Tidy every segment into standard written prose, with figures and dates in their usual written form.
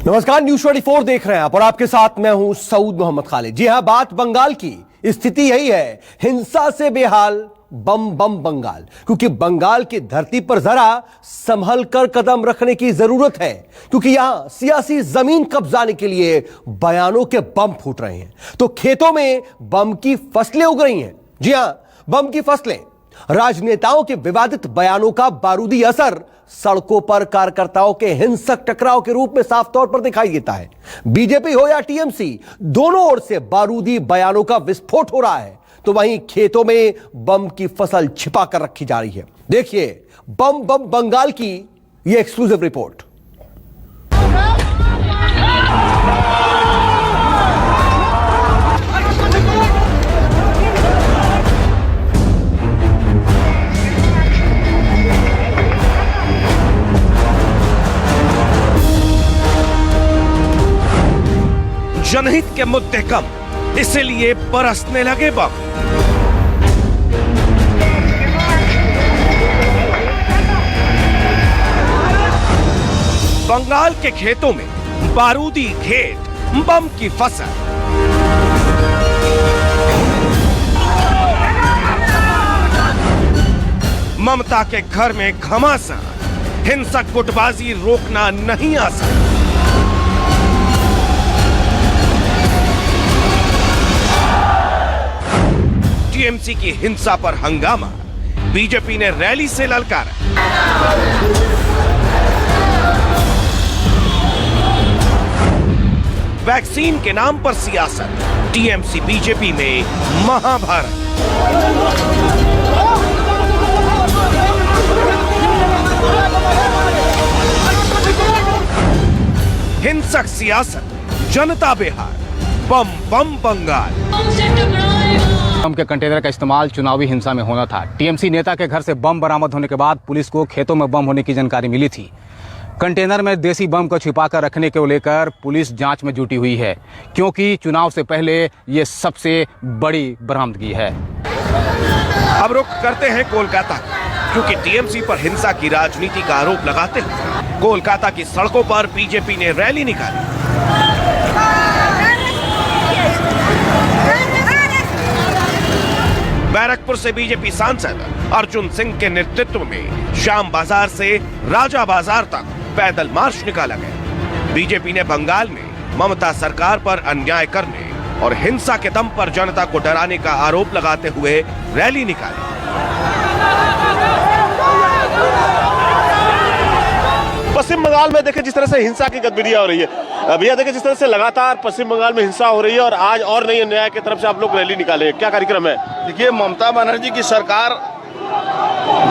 नमस्कार, न्यूज 24 देख रहे हैं आप और आपके साथ मैं हूं सऊद मोहम्मद खालिद। जी हां, बात बंगाल की। स्थिति यही है, हिंसा से बेहाल बम बम बंगाल। क्योंकि बंगाल की धरती पर जरा संभल कर कदम रखने की जरूरत है, क्योंकि यहां सियासी जमीन कब्जाने के लिए बयानों के बम फूट रहे हैं। तो खेतों में बम की फसलें उग रही हैं। जी हां, बम की फसलें। राजनेताओं के विवादित बयानों का बारूदी असर सड़कों पर कार्यकर्ताओं के हिंसक टकराव के रूप में साफ तौर पर दिखाई देता है। बीजेपी हो या टीएमसी, दोनों ओर से बारूदी बयानों का विस्फोट हो रहा है। तो वहीं खेतों में बम की फसल छिपा कर रखी जा रही है। देखिए बम बम बंगाल की यह एक्सक्लूसिव रिपोर्ट। जनहित के मुद्दे कम, इसीलिए बरसने लगे बम। बंगाल के खेतों में बारूदी घेट, बम की फसल। ममता के घर में घमासान, हिंसक गुटबाजी रोकना नहीं आसान। टीएमसी की हिंसा पर हंगामा, बीजेपी ने रैली से ललकारा। वैक्सीन के नाम पर सियासत, टीएमसी बीजेपी में महाभारत। हिंसक सियासत, जनता बेहाल, बम बम बंगाल। बम के कंटेनर का इस्तेमाल चुनावी हिंसा में होना था। टीएमसी नेता के घर से बम बरामद होने के बाद पुलिस को खेतों में बम होने की जानकारी मिली थी। कंटेनर में देसी बम को छिपाकर रखने को लेकर पुलिस जांच में जुटी हुई है, क्योंकि चुनाव से पहले ये सबसे बड़ी बरामदगी है। अब रुख करते हैं कोलकाता, क्योंकि टीएमसी पर हिंसा की राजनीति का आरोप लगाते हुए कोलकाता की सड़कों पर बीजेपी ने रैली निकाली। बैरकपुर से बीजेपी सांसद अर्जुन सिंह के नेतृत्व में श्याम बाजार से राजा बाजार तक पैदल मार्च निकाला गया। बीजेपी ने बंगाल में ममता सरकार पर अन्याय करने और हिंसा के दम पर जनता को डराने का आरोप लगाते हुए रैली निकाली। पश्चिम बंगाल में देखिए जिस तरह से हिंसा की गतिविधियां हो रही है, भैया देखिए जिस तरह से लगातार पश्चिम बंगाल में हिंसा हो रही है और आज और नई अन्याय की तरफ से आप लोग रैली निकाले, क्या कार्यक्रम है? देखिए, ममता बनर्जी की सरकार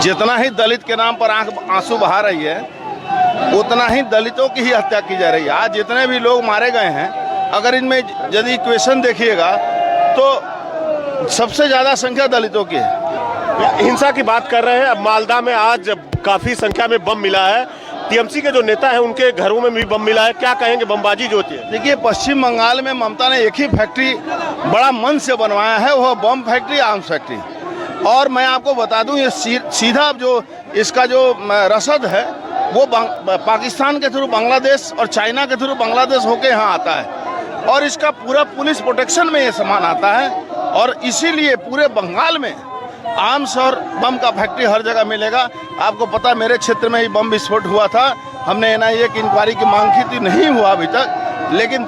जितना ही दलित के नाम पर आंसू बहा रही है, उतना ही दलितों की ही हत्या की जा रही है। आज जितने भी लोग मारे गए हैं, अगर इनमें यदि इक्वेशन देखिएगा तो सबसे ज्यादा संख्या दलितों की है। हिंसा की बात कर रहे हैं। अब मालदा में आज काफी संख्या में बम मिला है। टीएमसी के जो नेता है उनके घरों में भी बम मिला है, क्या कहेंगे बमबाजी जो होती है? देखिए, पश्चिम बंगाल में ममता ने एक ही फैक्ट्री बड़ा मन से बनवाया है, वह बम फैक्ट्री, आर्म्स फैक्ट्री। और मैं आपको बता दूं, ये सीधा जो इसका जो रसद है वो पाकिस्तान के थ्रू बांग्लादेश और चाइना के थ्रू बांग्लादेश होके यहाँ आता है, और इसका पूरा पुलिस प्रोटेक्शन में ये सामान आता है। और इसीलिए पूरे बंगाल में आर्म्स और बम का फैक्ट्री हर जगह मिलेगा। आपको पता है, मेरे क्षेत्र में ही बम विस्फोट हुआ था। हमने एनआईए की इंक्वायरी की मांग की थी, नहीं हुआ अभी तक, लेकिन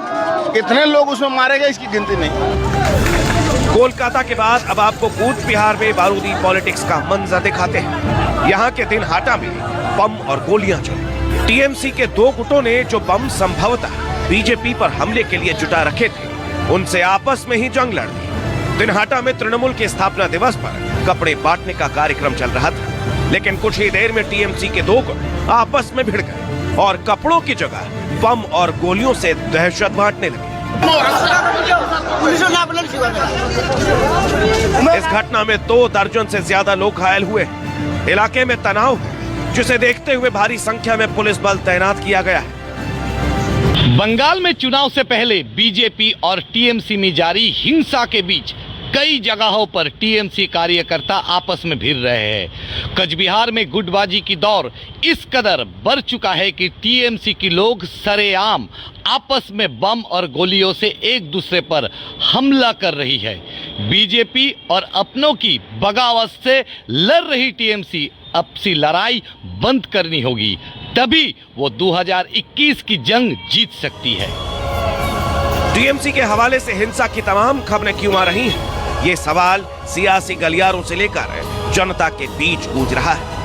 कितने लोग उसमें मारे गए इसकी गिनती नहीं। कोलकाता के बाद अब आपको कूच बिहार में बारूदी पॉलिटिक्स का मंजर दिखाते हैं। यहाँ के दिनहाटा में बम और गोलियां चली। टीएमसी के दो गुटों ने जो बम संभवतः बीजेपी पर हमले के लिए जुटा रखे थे, उनसे आपस में ही जंग लड़ दी। दिनहाटा में तृणमूल के स्थापना दिवस पर कपड़े बांटने का कार्यक्रम चल रहा था, लेकिन कुछ ही देर में टीएमसी के दो गुट आपस में भिड़ गए और कपड़ों की जगह बम और गोलियों से दहशत बांटने लगे। इस घटना में 2 दर्जन से ज्यादा लोग घायल हुए। इलाके में तनाव है, जिसे देखते हुए भारी संख्या में पुलिस बल तैनात किया गया है। बंगाल में चुनाव से पहले बीजेपी और टीएमसी में जारी हिंसा के बीच कई जगहों पर टीएमसी कार्यकर्ता आपस में भिड़ रहे हैं। कचबिहार में गुटबाजी की दौर इस कदर बढ़ चुका है कि टीएमसी के लोग सरेआम आपस में बम और गोलियों से एक दूसरे पर हमला कर रही है। बीजेपी और अपनों की बगावत से लड़ रही टीएमसी अब सी लड़ाई बंद करनी होगी, तभी वो 2021 की जंग जीत सकती है। टीएमसी के हवाले से हिंसा की तमाम खबरें क्यों आ रही हैं? ये सवाल सियासी गलियारों से लेकर जनता के बीच गूंज रहा है।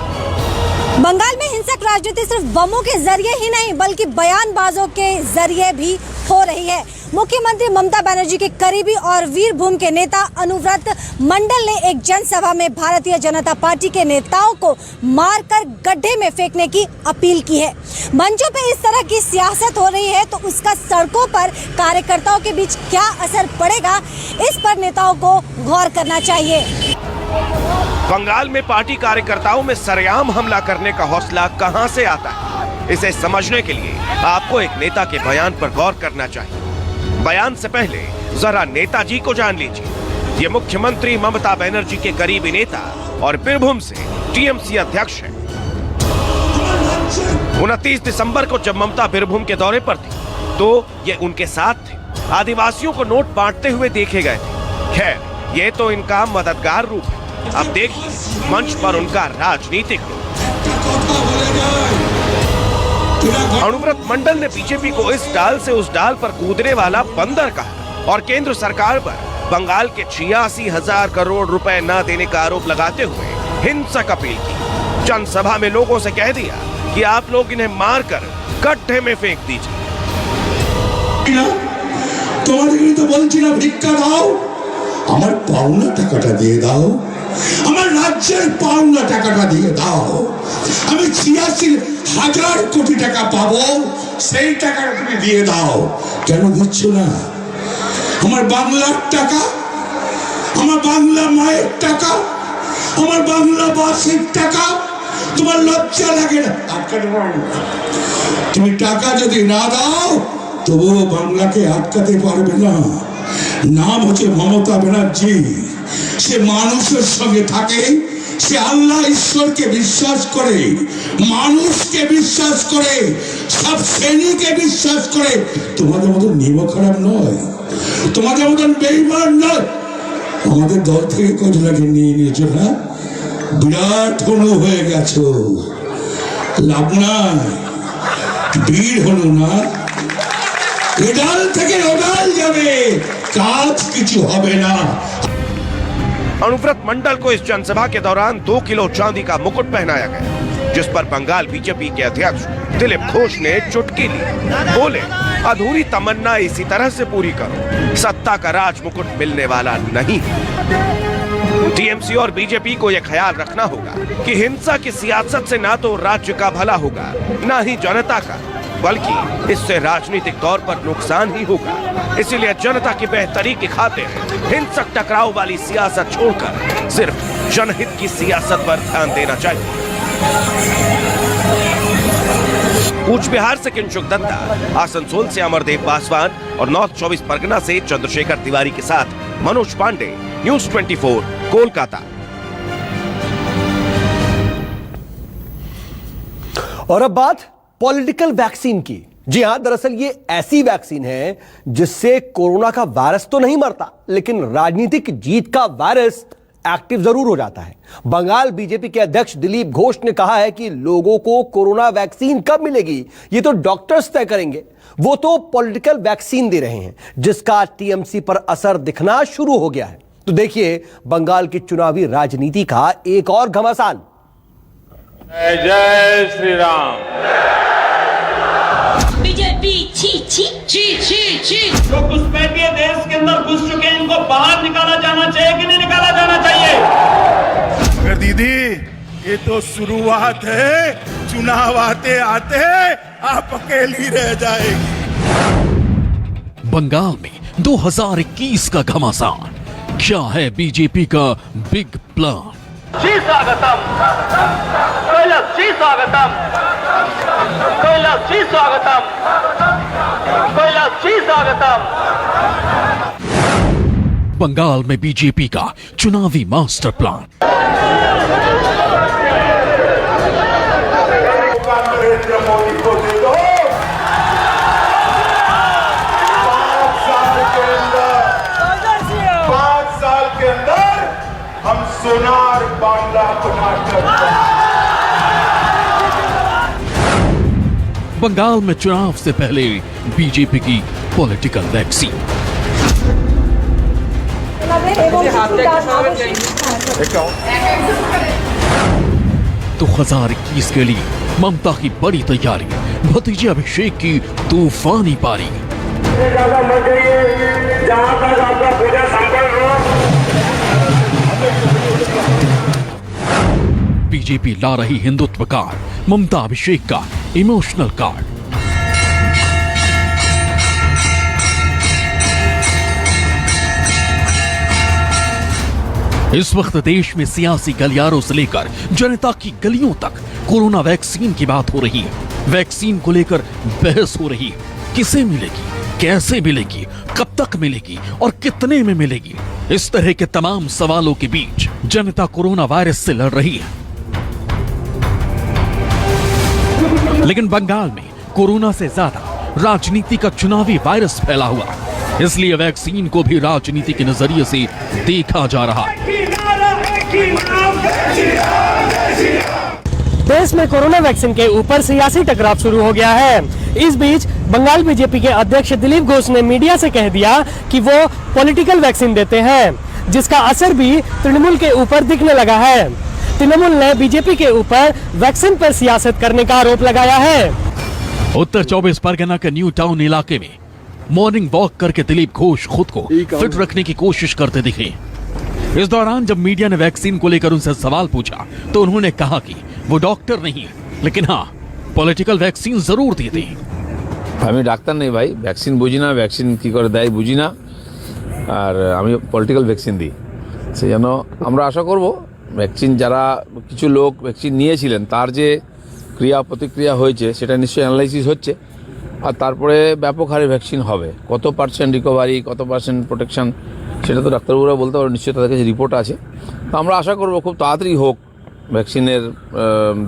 बंगाल में हिंसक राजनीति सिर्फ बमों के जरिए ही नहीं बल्कि बयानबाजों के जरिए भी हो रही है। मुख्यमंत्री ममता बनर्जी के करीबी और वीरभूम के नेता अनुव्रत मंडल ने एक जनसभा में भारतीय जनता पार्टी के नेताओं को मारकर गड्ढे में फेंकने की अपील की है। मंचों पे इस तरह की सियासत हो रही है तो उसका सड़कों पर कार्यकर्ताओं के बीच क्या असर पड़ेगा, इस पर नेताओं को गौर करना चाहिए। बंगाल में पार्टी कार्यकर्ताओं में सरेआम हमला करने का हौसला कहां से आता है? इसे समझने के लिए आपको एक नेता के बयान पर गौर करना चाहिए। बयान से पहले जरा नेताजी को जान लीजिए। ये मुख्यमंत्री ममता बनर्जी के करीबी नेता और बीरभूम से टीएमसी अध्यक्ष हैं। 29 दिसंबर को जब ममता बीरभूम के दौरे पर थी तो ये उनके साथ थे। आदिवासियों को नोट बांटते हुए देखे गए थे। खैर, ये तो इनका मददगार रूप है। अब देखिए मंच पर उनका राजनीतिक रूप। अनुव्रत मंडल ने बीजेपी को इस डाल से उस डाल पर कूदने वाला बंदर कहा और केंद्र सरकार पर बंगाल के 86,000 करोड़ रुपए न देने का आरोप लगाते हुए हिंसक अपील की। जनसभा में लोगों से कह दिया कि आप लोग इन्हें मारकर गड्ढे में फेंक दीजिए। तुम्हारे तो बोलছি না ভিক্ষা দাও, আমার পাওনা টাকাটা দিয়ে দাও, আমার রাজ্যের পাওনা টাকাটা দিয়ে দাও। আমি 86,000 কোটি টাকা পাবো, সেই টাকাটা তুমি দিয়ে দাও। কেন দিচ্ছ না? আমার বাংলার টাকা, আমার বাংলা মায়ের টাকা, আমার বাংলা বাসের টাকা, তোমার লজ্জা লাগে না? তুমি টাকা যদি না দাও তবুও বাংলাকে আটকাতে পারবে না। নাম হচ্ছে মমতা ব্যানার্জি। সে মানুষের সঙ্গে থাকে, সে আল্লাহ ঈশ্বরকে বিশ্বাস করে, মানুষকে বিশ্বাস করে, সব শ্রেণীকে বিশ্বাস করে। তোমাদের মতন নিমক খারাপ নয়, তোমাদের মতন বেঈমান নয়। আমাদের দল থেকে কজনাকে নিয়ে নিয়েছো না, বিরাট হনু হয়ে গেছো, লাভ নাই। বীর হনু না, এডাল থেকে ওডাল যাবে, কাজ কিছু হবে না। अनुव्रत मंडल को इस जनसभा के दौरान 2 किलो चांदी का मुकुट पहनाया गया, जिस पर बंगाल बीजेपी के अध्यक्ष दिलीप घोष ने चुटकी ली। बोले, अधूरी तमन्ना इसी तरह से पूरी करो, सत्ता का राज मुकुट मिलने वाला नहीं। टीएमसी और बीजेपी को यह ख्याल रखना होगा कि हिंसा की सियासत से ना तो राज्य का भला होगा, ना ही जनता का, बल्कि इससे राजनीतिक तौर पर नुकसान ही होगा। इसीलिए जनता की बेहतरी की खातिर हिंसक टकराव वाली सियासत छोड़कर सिर्फ जनहित की सियासत पर ध्यान देना चाहिए। कूच बिहार से किंशुक दत्ता, आसनसोल से अमरदेव पासवान और नॉर्थ 24 परगना से चंद्रशेखर तिवारी के साथ मनोज पांडे, न्यूज 24, कोलकाता। और अब बात पॉलिटिकल वैक्सीन की। जी हां, दरअसल ये ऐसी वैक्सीन है जिससे कोरोना का वायरस तो नहीं मरता, लेकिन राजनीतिक जीत का वायरस एक्टिव जरूर हो जाता है। बंगाल बीजेपी के अध्यक्ष दिलीप घोष ने कहा है कि लोगों को कोरोना वैक्सीन कब मिलेगी ये तो डॉक्टर्स तय करेंगे। वो तो पॉलिटिकल वैक्सीन दे रहे हैं जिसका टीएमसी पर असर दिखना शुरू हो गया है। तो देखिए बंगाल की चुनावी राजनीति का एक और घमासान। जय श्री राम। बीजेपी छी छी छी छी छी। जो घुसपैठिए देश के अंदर घुस चुके हैं, इनको बाहर निकाला जाना चाहिए कि नहीं निकाला जाना चाहिए? मगर दीदी, ये तो शुरुआत है, चुनाव आते आते आप अकेली रह जाएगी। बंगाल में 2021 का घमासान, क्या है बीजेपी का बिग प्लान? जी स्वागतम, कैलाश जी स्वागतम, कैलाश जी स्वागतम, कैलाश जी स्वागतम। बंगाल में बीजेपी का चुनावी मास्टर प्लान। नरेंद्र मोदी को दे दो 5 साल के अंदर हम सोनार बांग्ला बनाकर बंगाल में चुनाव से पहले बीजेपी की पॉलिटिकल वैक्सीन। तो 2021 के लिए ममता की बड़ी तैयारी, भतीजे अभिषेक की तूफानी पारी। बीजेपी ला रही हिंदुत्व कार्ड, ममता अभिषेक का इमोशनल कार्ड। इस वक्त देश में सियासी गलियारों से लेकर जनता की गलियों तक कोरोना वैक्सीन की बात हो रही है। वैक्सीन को लेकर बहस हो रही है। किसे मिलेगी, कैसे मिलेगी, कब तक मिलेगी और कितने में मिलेगी? इस तरह के तमाम सवालों के बीच जनता कोरोना वायरस से लड़ रही है। लेकिन बंगाल में कोरोना से ज्यादा राजनीति का चुनावी वायरस फैला हुआ है, इसलिए वैक्सीन को भी राजनीति के नजरिए से देखा जा रहा है। देश में कोरोना वैक्सीन के ऊपर सियासी टकराव शुरू हो गया है। इस बीच बंगाल बीजेपी के अध्यक्ष दिलीप घोष ने मीडिया से कह दिया कि वो पॉलिटिकल वैक्सीन देते हैं, जिसका असर भी तृणमूल के ऊपर दिखने लगा है। तृणमूल ने बीजेपी के ऊपर वैक्सीन पर सियासत करने का आरोप लगाया है। उत्तर 24 परगना के न्यू टाउन इलाके में मॉर्निंग वॉक करके दिलीप घोष खुद को फिट रखने की कोशिश करते दिखे। इस दौरान जब मीडिया ने वैक्सीन को लेकर उनसे सवाल पूछा तो उन्होंने कहा कि वो डॉक्टर नहीं है, लेकिन हाँ पॉलिटिकल वैक्सीन जरूर देते हैं। আমি ডাক্তার নেই ভাই, ভ্যাকসিন বুঝি না, ভ্যাকসিন কি করে দেয় বুঝি না, আর আমি পলিটিক্যাল ভ্যাকসিন দিই। সেই জন্য আমরা আশা করব ভ্যাকসিন যারা কিছু লোক ভ্যাকসিন নিয়েছিলেন তার যে ক্রিয়া প্রতিক্রিয়া হয়েছে সেটা নিশ্চয়ই অ্যানালাইসিস হচ্ছে, আর তারপরে ব্যাপক হারে ভ্যাকসিন হবে। কত পার্সেন্ট রিকভারি, কত পার্সেন্ট প্রোটেকশন সেটা তো ডাক্তারবাবুরা বলতে পারবে, নিশ্চয়ই তাদের কাছে রিপোর্ট আছে। তো আমরা আশা করব খুব তাড়াতাড়ি হোক ভ্যাকসিনের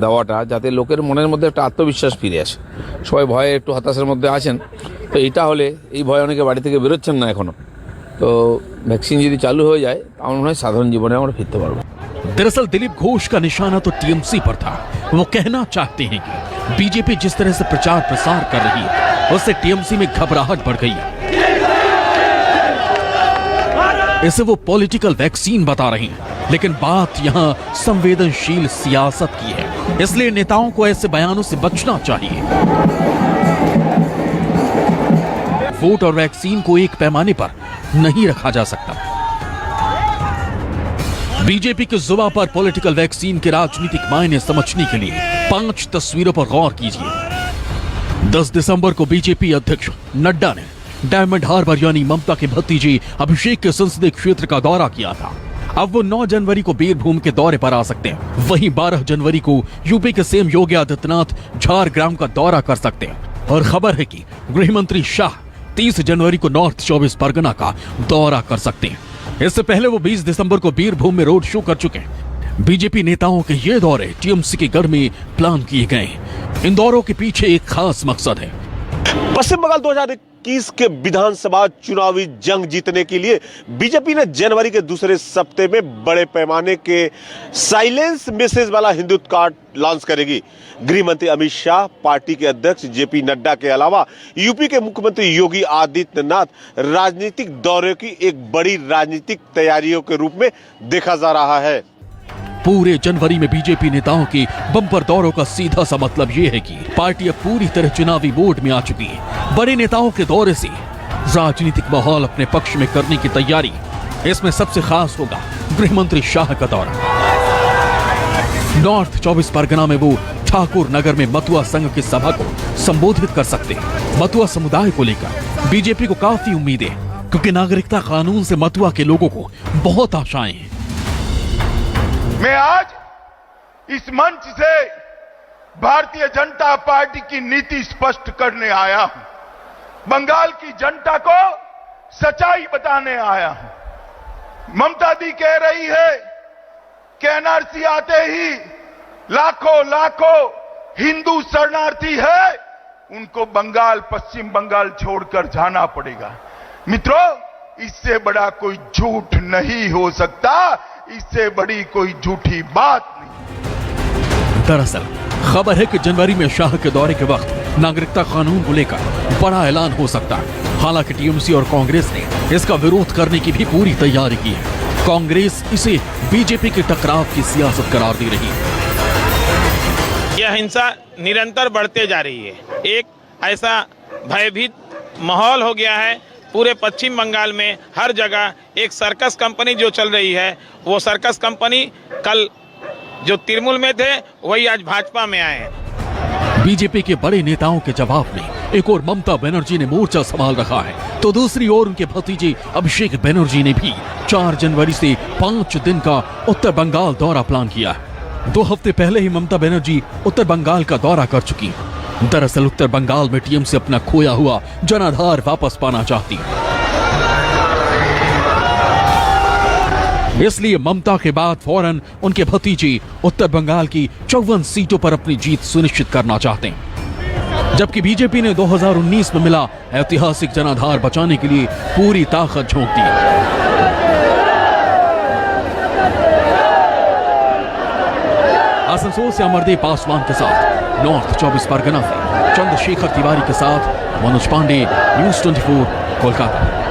দেওয়াটা, যাতে লোকের মনের মধ্যে একটা আত্মবিশ্বাস ফিরে আসে। সবাই ভয়ে একটু হতাশার মধ্যে আছেন, তো এটা হলে এই ভয় অনেকে বাড়ি থেকে বেরোচ্ছেন না এখনো, তো ভ্যাকসিন যদি চালু হয়ে যায় আমার মনে হয় সাধারণ জীবনে আমরা ফিরতে পারবো। दरअसल दिलीप घोष का निशाना तो टीएमसी पर था। वो कहना चाहते हैं कि बीजेपी जिस तरह से प्रचार प्रसार कर रही है उससे टीएमसी में घबराहट बढ़ गई है। इसे वो पॉलिटिकल वैक्सीन बता रहे हैं, लेकिन बात यहाँ संवेदनशील सियासत की है, इसलिए नेताओं को ऐसे बयानों से बचना चाहिए। वोट और वैक्सीन को एक पैमाने पर नहीं रखा जा सकता। बीजेपी के जुबान पर पॉलिटिकल वैक्सीन के राजनीतिक मायने समझने के लिए 5 तस्वीरों पर गौर कीजिए। 10 दिसंबर को बीजेपी अध्यक्ष नड्डा ने डायमंड हार्बर यानी ममता के भतीजे अभिषेक के संसदीय क्षेत्र का दौरा किया था। अब वो 9 जनवरी को बीरभूम के दौरे पर आ सकते हैं। वहीं 12 जनवरी को यूपी के सीएम योगी आदित्यनाथ झारग्राम का दौरा कर सकते हैं। और खबर है कि गृह मंत्री शाह 30 जनवरी को नॉर्थ 24 परगना का दौरा कर सकते हैं। इससे पहले वो 20 दिसंबर को बीरभूम में रोड शो कर चुके हैं। बीजेपी नेताओं के ये दौरे टीएमसी के घर में प्लान किए गए हैं। इन दौरों के पीछे एक खास मकसद है। पश्चिम बंगाल 2021 के विधानसभा चुनावी जंग जीतने के लिए बीजेपी ने जनवरी के दूसरे सप्ताह में बड़े पैमाने के साइलेंस मैसेज वाला हिंदुत्व कार्ड लॉन्च करेगी। गृह मंत्री अमित शाह, पार्टी के अध्यक्ष जेपी नड्डा के अलावा यूपी के मुख्यमंत्री योगी आदित्यनाथ राजनीतिक दौरे की एक बड़ी राजनीतिक तैयारियों के रूप में देखा जा रहा है। पूरे जनवरी में बीजेपी नेताओं के बम्पर दौरों का सीधा सा मतलब ये है कि पार्टी अब पूरी तरह चुनावी मोड में आ चुकी है। बड़े नेताओं के दौरे से राजनीतिक माहौल अपने पक्ष में करने की तैयारी। इसमें सबसे खास होगा गृह मंत्री शाह का दौरा। नॉर्थ 24 परगना में वो ठाकुर नगर में मतुआ संघ की सभा को संबोधित कर सकते हैं। मतुआ समुदाय को लेकर बीजेपी को काफी उम्मीदें, क्योंकि नागरिकता कानून से मतुआ के लोगों को बहुत आशाएं हैं। मैं आज इस मंच से भारतीय जनता पार्टी की नीति स्पष्ट करने आया हूं। बंगाल की जनता को सच्चाई बताने आया हूं। ममता दी कह रही है कि एनआरसी आते ही लाखों लाखों हिंदू शरणार्थी है, उनको बंगाल, पश्चिम बंगाल छोड़कर जाना पड़ेगा। मित्रों, इससे बड़ा कोई झूठ नहीं हो सकता, इससे बड़ी कोई झूठी बात नहीं। दरअसल खबर है कि जनवरी में शाह के दौरे के वक्त नागरिकता कानून को लेकर बड़ा ऐलान हो सकता है। हालांकि टीएमसी और कांग्रेस ने इसका विरोध करने की भी पूरी तैयारी की है। कांग्रेस इसे बीजेपी के टकराव की सियासत करार दे रही है। यह हिंसा निरंतर बढ़ते जा रही है। एक ऐसा भयभीत माहौल हो गया है पूरे पश्चिम बंगाल में। हर जगह एक सर्कस कंपनी जो चल रही है, वो सर्कस कंपनी कल जो तृणमूल में थे वही आज भाजपा में आए हैं। बीजेपी के बड़े नेताओं के जवाब में एक और ममता बनर्जी ने मोर्चा संभाल रखा है, तो दूसरी ओर उनके भतीजे अभिषेक बनर्जी ने भी 4 जनवरी से 5 दिन का उत्तर बंगाल दौरा प्लान किया है। 2 हफ्ते पहले ही ममता बनर्जी उत्तर बंगाल का दौरा कर चुकी हैं। दरअसल उत्तर बंगाल में टीएमसी अपना खोया हुआ जनाधार वापस पाना चाहती है, इसलिए ममता के बाद फौरन उनके भतीजे उत्तर बंगाल की 54 सीटों पर अपनी जीत सुनिश्चित करना चाहते हैं। जबकि बीजेपी ने 2019 में मिला ऐतिहासिक जनाधार बचाने के लिए पूरी ताकत झोंक दी। आसनसोल से अमरदेव पासवान के साथ नॉर्थ 24 परगना से चंद्रशेखर तिवारी के साथ मनोज पांडे, न्यूज़ 24 कोलकाता।